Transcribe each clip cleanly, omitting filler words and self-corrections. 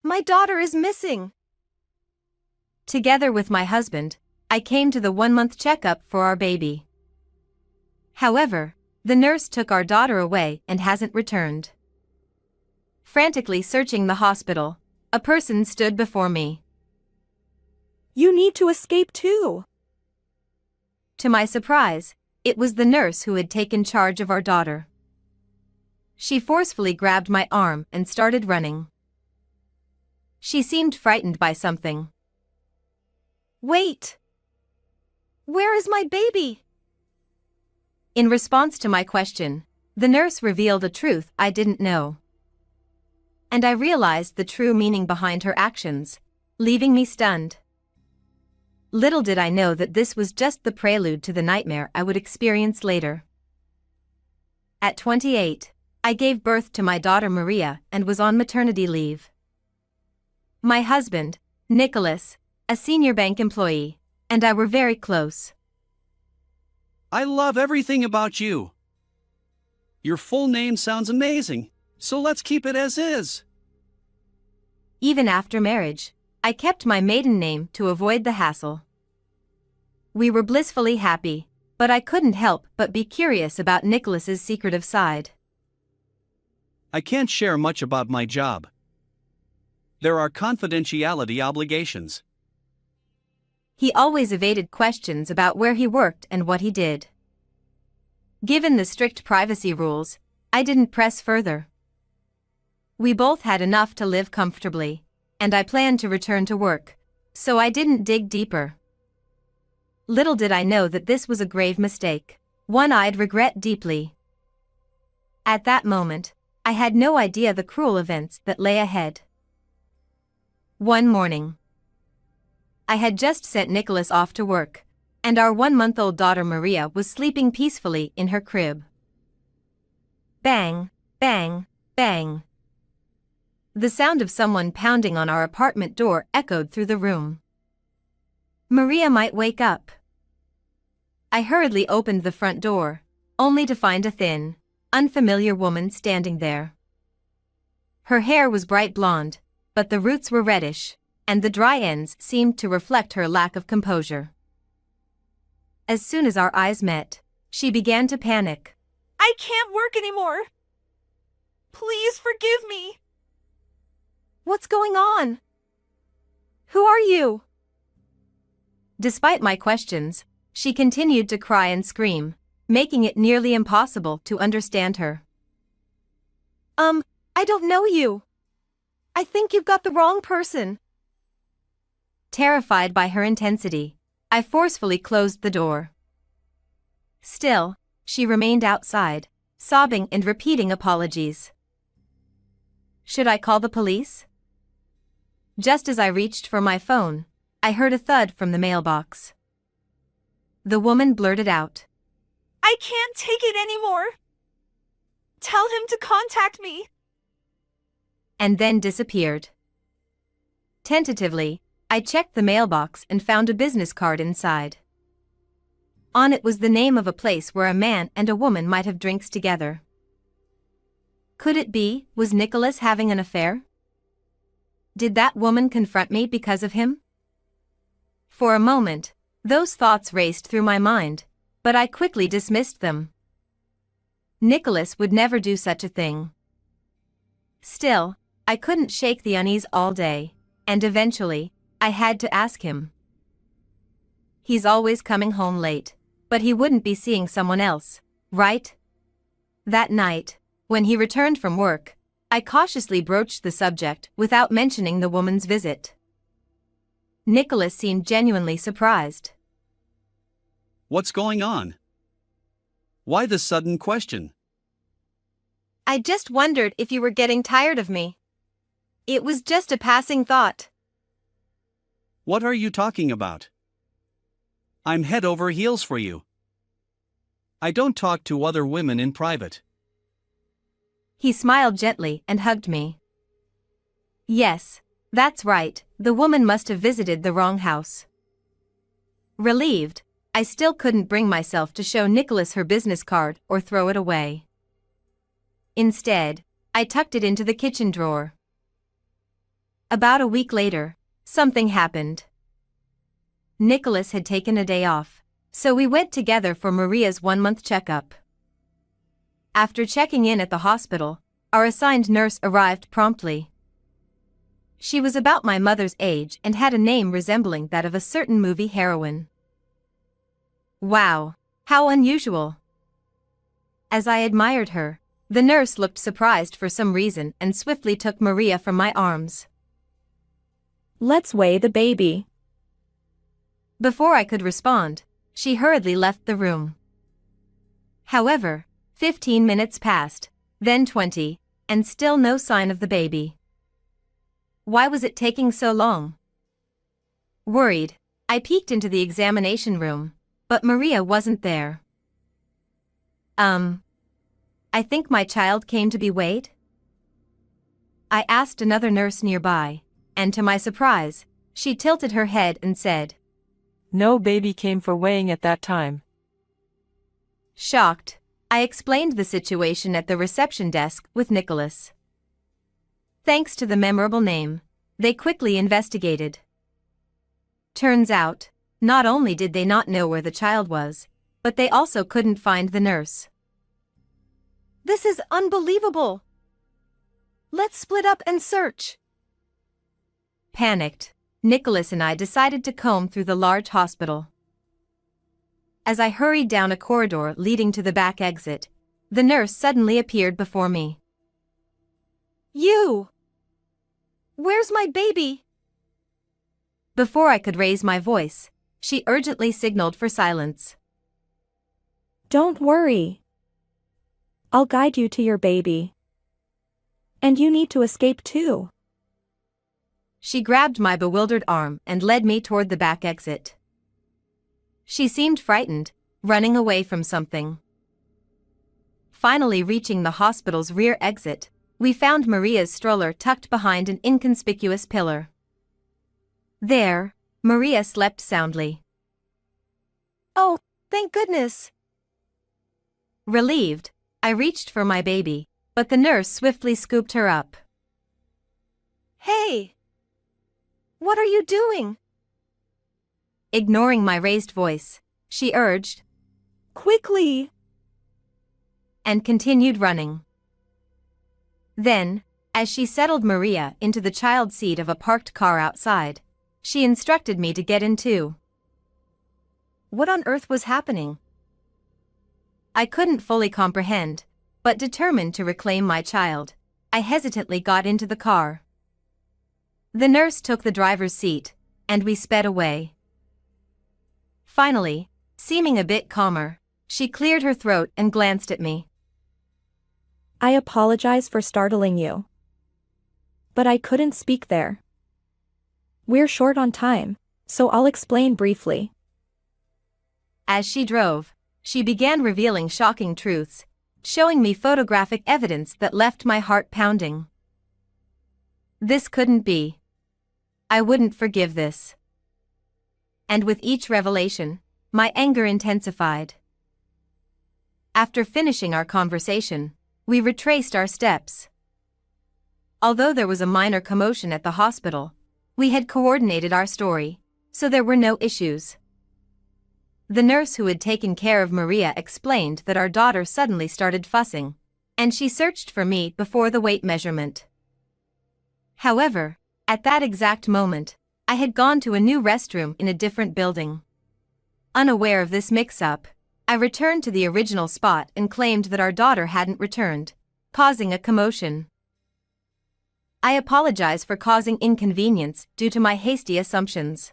My daughter is missing. Together with my husband, I came to the 1-month checkup for our baby. However, the nurse took our daughter away and hasn't returned. Frantically searching the hospital, a person stood before me. You need to escape too. To my surprise, it was the nurse who had taken charge of our daughter. She forcefully grabbed my arm and started running. She seemed frightened by something. Wait! Where is my baby? In response to my question, the nurse revealed a truth I didn't know. And I realized the true meaning behind her actions, leaving me stunned. Little did I know that this was just the prelude to the nightmare I would experience later. At 28, I gave birth to my daughter Maria and was on maternity leave. My husband, Nicholas, a senior bank employee, and I were very close. I love everything about you. Your full name sounds amazing, so let's keep it as is. Even after marriage, I kept my maiden name to avoid the hassle. We were blissfully happy, but I couldn't help but be curious about Nicholas's secretive side. I can't share much about my job. There are confidentiality obligations. He always evaded questions about where he worked and what he did. Given the strict privacy rules, I didn't press further. We both had enough to live comfortably, and I planned to return to work, so I didn't dig deeper. Little did I know that this was a grave mistake, one I'd regret deeply. At that moment, I had no idea the cruel events that lay ahead. One morning, I had just sent Nicholas off to work, and our 1-month-old daughter Maria was sleeping peacefully in her crib. Bang, bang, bang. The sound of someone pounding on our apartment door echoed through the room. Maria might wake up. I hurriedly opened the front door, only to find a thin, unfamiliar woman standing there. Her hair was bright blonde, but the roots were reddish, and the dry ends seemed to reflect her lack of composure. As soon as our eyes met, she began to panic. I can't work anymore. Please forgive me. What's going on? Who are you? Despite my questions, she continued to cry and scream, making it nearly impossible to understand her. I don't know you. I think you've got the wrong person. Terrified by her intensity, I forcefully closed the door. Still, she remained outside, sobbing and repeating apologies. Should I call the police? Just as I reached for my phone, I heard a thud from the mailbox. The woman blurted out, I can't take it anymore. Tell him to contact me. And then disappeared. Tentatively, I checked the mailbox and found a business card inside. On it was the name of a place where a man and a woman might have drinks together. Could it be, was Nicholas having an affair? Did that woman confront me because of him? For a moment, those thoughts raced through my mind, but I quickly dismissed them. Nicholas would never do such a thing. Still, I couldn't shake the unease all day, and eventually, I had to ask him. He's always coming home late, but he wouldn't be seeing someone else, right? That night, when he returned from work, I cautiously broached the subject without mentioning the woman's visit. Nicholas seemed genuinely surprised. What's going on? Why the sudden question? I just wondered if you were getting tired of me. It was just a passing thought. What are you talking about? I'm head over heels for you. I don't talk to other women in private. He smiled gently and hugged me. Yes, that's right, the woman must have visited the wrong house. Relieved, I still couldn't bring myself to show Nicholas her business card or throw it away. Instead, I tucked it into the kitchen drawer. About a week later, something happened. Nicholas had taken a day off, so we went together for Maria's 1-month checkup. After checking in at the hospital, our assigned nurse arrived promptly. She was about my mother's age and had a name resembling that of a certain movie heroine. Wow, how unusual. As I admired her, the nurse looked surprised for some reason and swiftly took Maria from my arms. Let's weigh the baby. Before I could respond, she hurriedly left the room. However, 15 minutes passed, then 20, and still no sign of the baby. Why was it taking so long? Worried, I peeked into the examination room, but Maria wasn't there. I think my child came to be weighed? I asked another nurse nearby, and to my surprise, she tilted her head and said, No baby came for weighing at that time. Shocked, I explained the situation at the reception desk with Nicholas. Thanks to the memorable name, they quickly investigated. Turns out, not only did they not know where the child was, but they also couldn't find the nurse. This is unbelievable. Let's split up and search. Panicked, Nicholas and I decided to comb through the large hospital. As I hurried down a corridor leading to the back exit, the nurse suddenly appeared before me. You! Where's my baby? Before I could raise my voice, she urgently signaled for silence. Don't worry. I'll guide you to your baby. And you need to escape too. She grabbed my bewildered arm and led me toward the back exit. She seemed frightened, running away from something. Finally reaching the hospital's rear exit, we found Maria's stroller tucked behind an inconspicuous pillar. There, Maria slept soundly. Oh, thank goodness. Relieved, I reached for my baby, but the nurse swiftly scooped her up. Hey! What are you doing? Ignoring my raised voice, she urged, Quickly! And continued running. Then, as she settled Maria into the child seat of a parked car outside, she instructed me to get in too. What on earth was happening? I couldn't fully comprehend, but determined to reclaim my child, I hesitantly got into the car. The nurse took the driver's seat, and we sped away. Finally, seeming a bit calmer, she cleared her throat and glanced at me. I apologize for startling you. But I couldn't speak there. We're short on time, so I'll explain briefly. As she drove, she began revealing shocking truths, showing me photographic evidence that left my heart pounding. This couldn't be. I wouldn't forgive this. And with each revelation, my anger intensified. After finishing our conversation, we retraced our steps. Although there was a minor commotion at the hospital, we had coordinated our story, so there were no issues. The nurse who had taken care of Maria explained that our daughter suddenly started fussing, and she searched for me before the weight measurement. However, at that exact moment, I had gone to a new restroom in a different building. Unaware of this mix-up, I returned to the original spot and claimed that our daughter hadn't returned, causing a commotion. I apologize for causing inconvenience due to my hasty assumptions.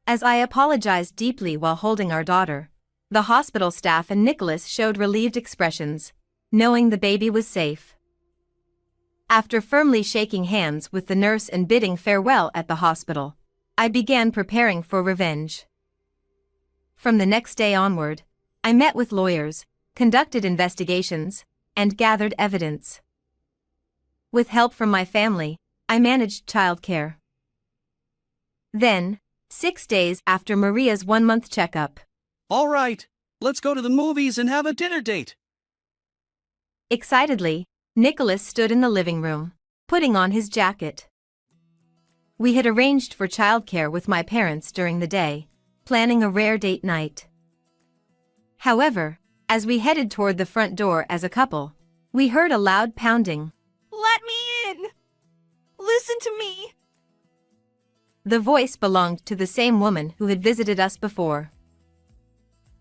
As I apologized deeply while holding our daughter, the hospital staff and Nicholas showed relieved expressions, knowing the baby was safe. After firmly shaking hands with the nurse and bidding farewell at the hospital, I began preparing for revenge. From the next day onward, I met with lawyers, conducted investigations, and gathered evidence. With help from my family, I managed childcare. Then, 6 days after Maria's 1-month checkup. All right, let's go to the movies and have a dinner date. Excitedly, Nicholas stood in the living room, putting on his jacket. We had arranged for childcare with my parents during the day, planning a rare date night. However, as we headed toward the front door as a couple, we heard a loud pounding. Let me in! Listen to me! The voice belonged to the same woman who had visited us before.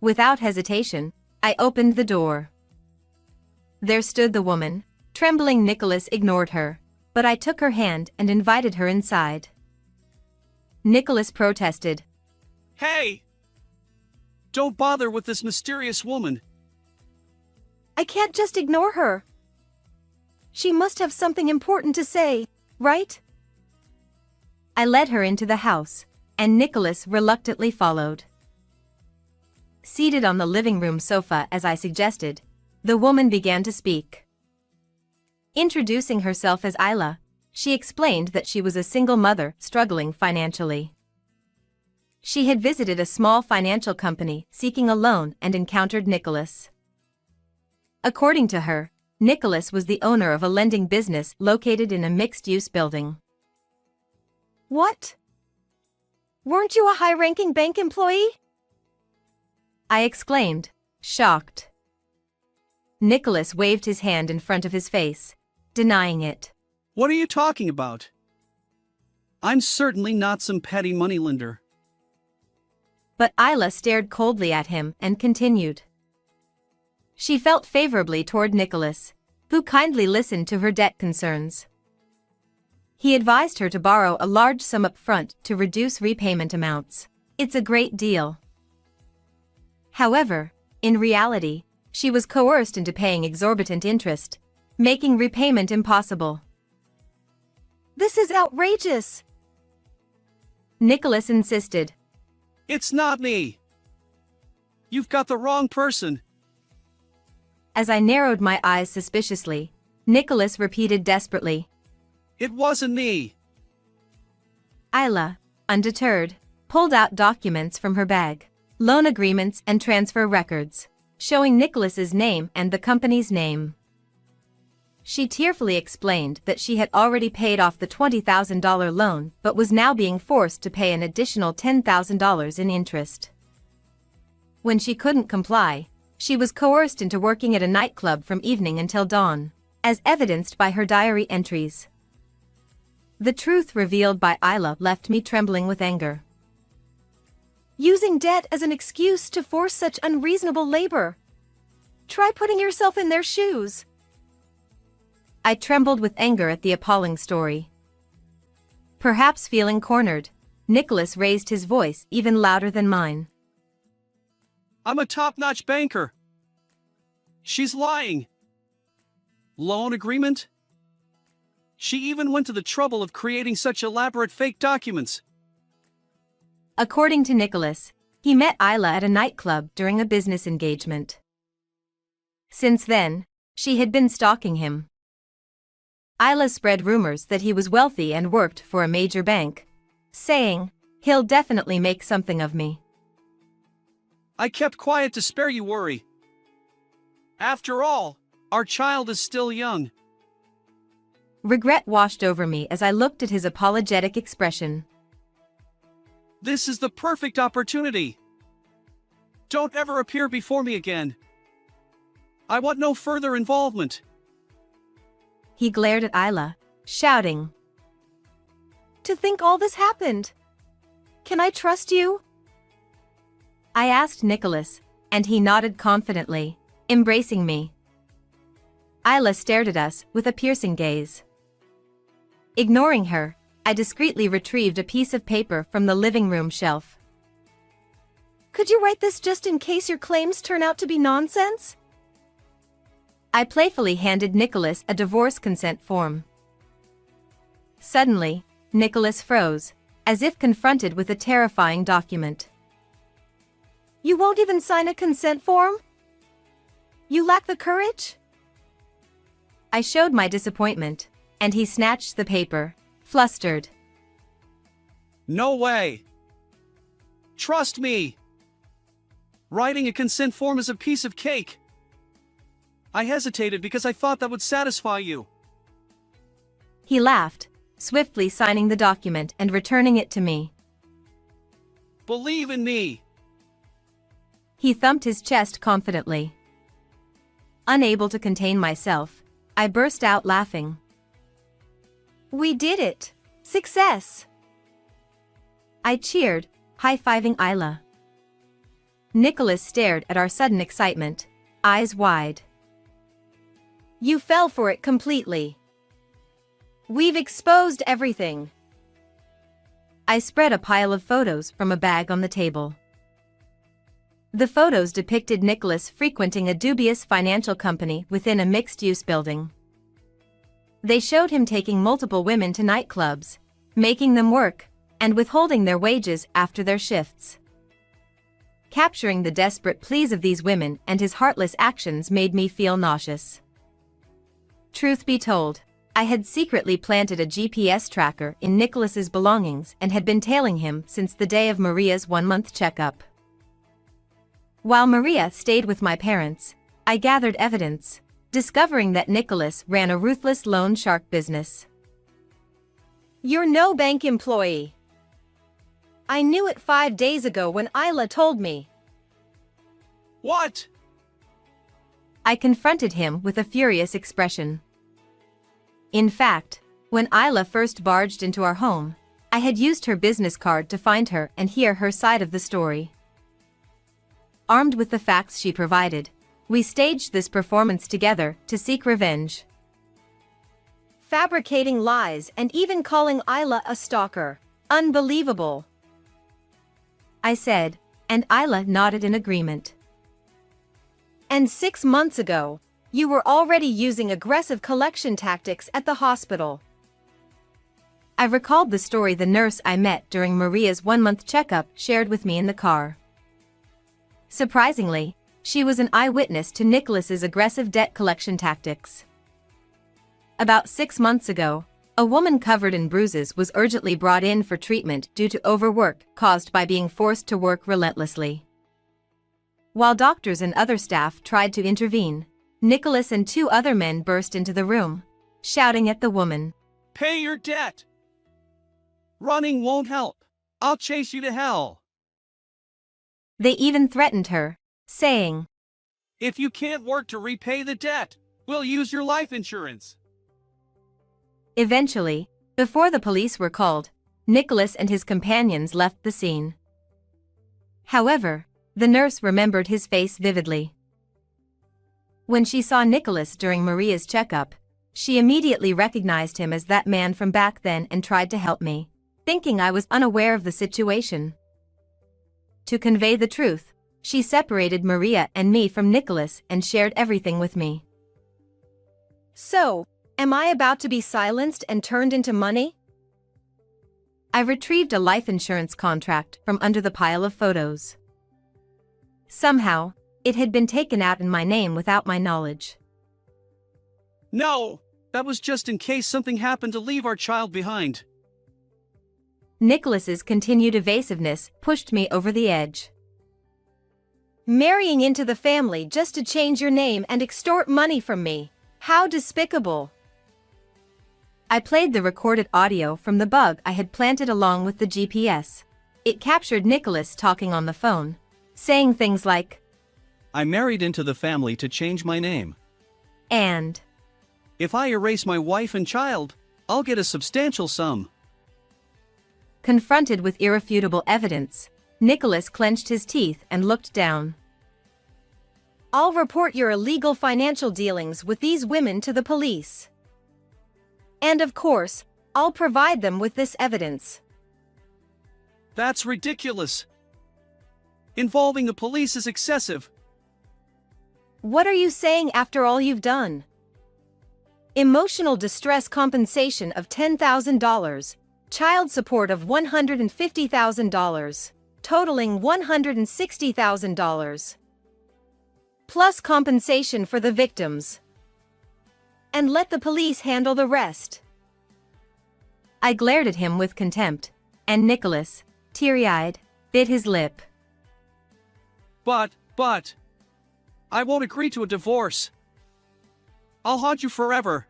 Without hesitation, I opened the door. There stood the woman. Trembling Nicholas ignored her, but I took her hand and invited her inside. Nicholas protested. Hey! Don't bother with this mysterious woman. I can't just ignore her. She must have something important to say, right? I led her into the house, and Nicholas reluctantly followed. Seated on the living room sofa as I suggested, the woman began to speak. Introducing herself as Aita, she explained that she was a single mother struggling financially. She had visited a small financial company seeking a loan and encountered Nicholas. According to her, Nicholas was the owner of a lending business located in a mixed-use building. What? Weren't you a high-ranking bank employee? I exclaimed, shocked. Nicholas waved his hand in front of his face, denying it. What are you talking about? I'm certainly not some petty moneylender. But Aita stared coldly at him and continued. She felt favorably toward Nicholas, who kindly listened to her debt concerns. He advised her to borrow a large sum up front to reduce repayment amounts. It's a great deal. However, in reality, she was coerced into paying exorbitant interest, making repayment impossible. This is outrageous! Nicholas insisted. It's not me. You've got the wrong person. As I narrowed my eyes suspiciously, Nicholas repeated desperately. It wasn't me. Aita, undeterred, pulled out documents from her bag, loan agreements and transfer records, showing Nicholas's name and the company's name. She tearfully explained that she had already paid off the $20,000 loan but was now being forced to pay an additional $10,000 in interest. When she couldn't comply, she was coerced into working at a nightclub from evening until dawn, as evidenced by her diary entries. The truth revealed by Aita left me trembling with anger. Using debt as an excuse to force such unreasonable labor. Try putting yourself in their shoes. I trembled with anger at the appalling story. Perhaps feeling cornered, Nicholas raised his voice even louder than mine. I'm a top-notch banker. She's lying. Loan agreement? She even went to the trouble of creating such elaborate fake documents. According to Nicholas, he met Aita at a nightclub during a business engagement. Since then, she had been stalking him. Aita spread rumors that he was wealthy and worked for a major bank, saying, "He'll definitely make something of me." I kept quiet to spare you worry. After all, our child is still young. Regret washed over me as I looked at his apologetic expression. This is the perfect opportunity. Don't ever appear before me again. I want no further involvement. He glared at Aita, shouting. To think all this happened. Can I trust you? I asked Nicholas, and he nodded confidently, embracing me. Aita stared at us with a piercing gaze. Ignoring her, I discreetly retrieved a piece of paper from the living room shelf. Could you write this just in case your claims turn out to be nonsense? I playfully handed Nicholas a divorce consent form. Suddenly, Nicholas froze, as if confronted with a terrifying document. You won't even sign a consent form? You lack the courage? I showed my disappointment, and he snatched the paper, flustered. No way. Trust me. Writing a consent form is a piece of cake. I hesitated because I thought that would satisfy you. He laughed, swiftly signing the document and returning it to me. Believe in me. He thumped his chest confidently. Unable to contain myself, I burst out laughing. We did it! Success! I cheered, high-fiving Isla. Nicholas stared at our sudden excitement, eyes wide. You fell for it completely. We've exposed everything. I spread a pile of photos from a bag on the table. The photos depicted Nicholas frequenting a dubious financial company within a mixed-use building. They showed him taking multiple women to nightclubs, making them work, and withholding their wages after their shifts. Capturing the desperate pleas of these women and his heartless actions made me feel nauseous. Truth be told, I had secretly planted a GPS tracker in Nicholas's belongings and had been tailing him since the day of Maria's 1-month checkup. While Maria stayed with my parents, I gathered evidence, discovering that Nicholas ran a ruthless loan shark business. You're no bank employee. I knew it 5 days ago when Isla told me. What? I confronted him with a furious expression. In fact, when Isla first barged into our home, I had used her business card to find her and hear her side of the story. Armed with the facts she provided, we staged this performance together to seek revenge. Fabricating lies and even calling Isla a stalker. Unbelievable. I said, and Isla nodded in agreement. And 6 months ago, you were already using aggressive collection tactics at the hospital. I recalled the story the nurse I met during Maria's 1-month checkup shared with me in the car. Surprisingly, she was an eyewitness to Nicholas's aggressive debt collection tactics. About 6 months ago, a woman covered in bruises was urgently brought in for treatment due to overwork caused by being forced to work relentlessly. While doctors and other staff tried to intervene, Nicholas and 2 other men burst into the room, shouting at the woman, Pay your debt. Running won't help. I'll chase you to hell. They even threatened her, saying, If you can't work to repay the debt, we'll use your life insurance. Eventually, before the police were called, Nicholas and his companions left the scene. However, the nurse remembered his face vividly. When she saw Nicholas during Maria's checkup, she immediately recognized him as that man from back then and tried to help me, thinking I was unaware of the situation. To convey the truth, she separated Maria and me from Nicholas and shared everything with me. So, am I about to be silenced and turned into money? I retrieved a life insurance contract from under the pile of photos. Somehow, it had been taken out in my name without my knowledge. No, that was just in case something happened to leave our child behind. Nicholas's continued evasiveness pushed me over the edge. Marrying into the family just to change your name and extort money from me. How despicable. I played the recorded audio from the bug I had planted along with the GPS. It captured Nicholas talking on the phone, saying things like, I married into the family to change my name. and, If I erase my wife and child, I'll get a substantial sum. confronted with irrefutable evidence, Nicholas clenched his teeth and looked down. I'll report your illegal financial dealings with these women to the police. And of course, I'll provide them with this evidence. That's ridiculous. Involving the police is excessive. What are you saying after all you've done? Emotional distress compensation of $10,000, child support of $150,000, totaling $160,000. Plus compensation for the victims. And let the police handle the rest. I glared at him with contempt, and Nicholas, teary-eyed, bit his lip. But, I won't agree to a divorce. I'll haunt you forever.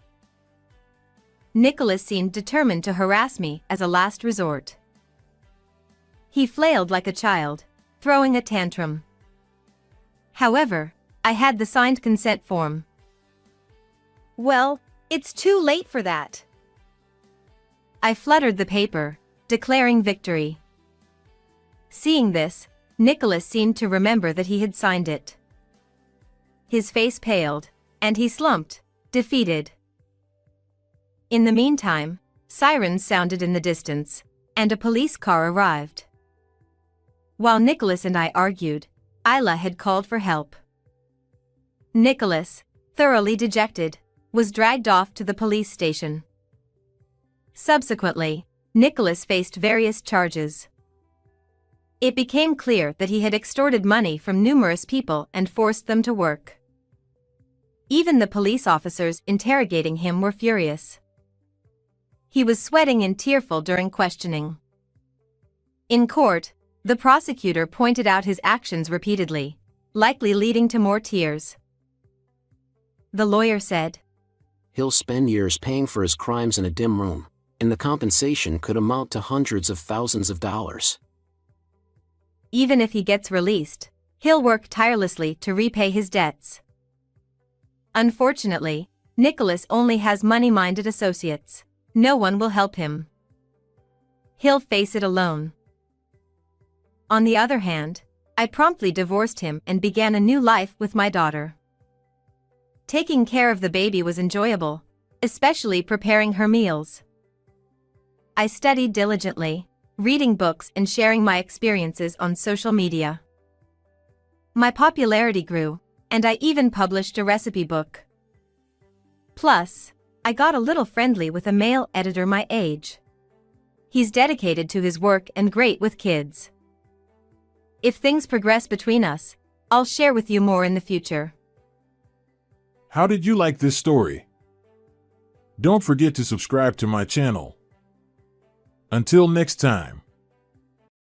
Nicholas seemed determined to harass me as a last resort. He flailed like a child, throwing a tantrum. However, I had the signed consent form. Well, it's too late for that. I fluttered the paper, declaring victory. Seeing this, Nicholas seemed to remember that he had signed it. His face paled, and he slumped, defeated. In the meantime, sirens sounded in the distance, and a police car arrived. While Nicholas and I argued, Isla had called for help. Nicholas, thoroughly dejected, was dragged off to the police station. Subsequently, Nicholas faced various charges. It became clear that he had extorted money from numerous people and forced them to work. Even the police officers interrogating him were furious. He was sweating and tearful during questioning. In court, the prosecutor pointed out his actions repeatedly, likely leading to more tears. The lawyer said, He'll spend years paying for his crimes in a dim room, and the compensation could amount to hundreds of thousands of dollars. Even if he gets released, he'll work tirelessly to repay his debts. Unfortunately, Nicholas only has money-minded associates. No one will help him. He'll face it alone. On the other hand, I promptly divorced him and began a new life with my daughter. Taking care of the baby was enjoyable, especially preparing her meals. I studied diligently, reading books and sharing my experiences on social media. My popularity grew, and I even published a recipe book. Plus, I got a little friendly with a male editor my age. He's dedicated to his work and great with kids. If things progress between us, I'll share with you more in the future. How did you like this story? Don't forget to subscribe to my channel. Until next time.